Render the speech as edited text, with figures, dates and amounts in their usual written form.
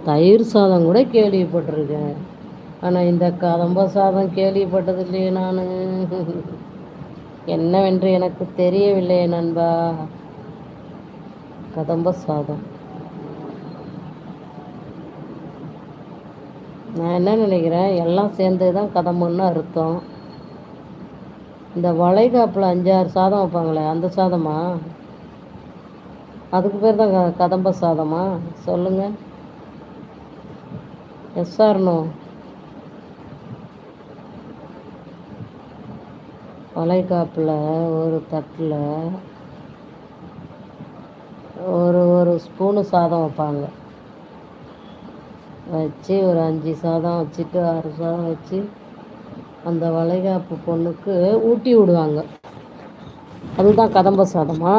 தயிர் சாதம் கூட கேள்விப்பட்டிருக்கேன். ஆனா இந்த கதம்ப சாதம் கேள்விப்பட்டதில்லையே நானு. என்னவென்று எனக்கு தெரியவில்லையே நண்பா. கதம்ப சாதம். நான் என்ன நினைக்கிறேன், எல்லாம் சேர்ந்தது தான் கதம்பம்னு அர்த்தம். இந்த வளைகாப்பில் 5, 6 சாதம் வைப்பாங்களே, அந்த சாதமா? அதுக்கு பேர் தான் கதம்ப சாதமா? சொல்லுங்கள். எஸ்ஆர்னோ. வளைகாப்பில் ஒரு தட்டில் ஒரு ஒரு ஸ்பூனு சாதம் வைப்பாங்க. வச்சு ஒரு 5 சாதம் வச்சுட்டு 6 சாதம் வச்சு அந்த வளைகாப்பு பொண்ணுக்கு ஊட்டி விடுவாங்க. அதுதான் கதம்ப சாதமா?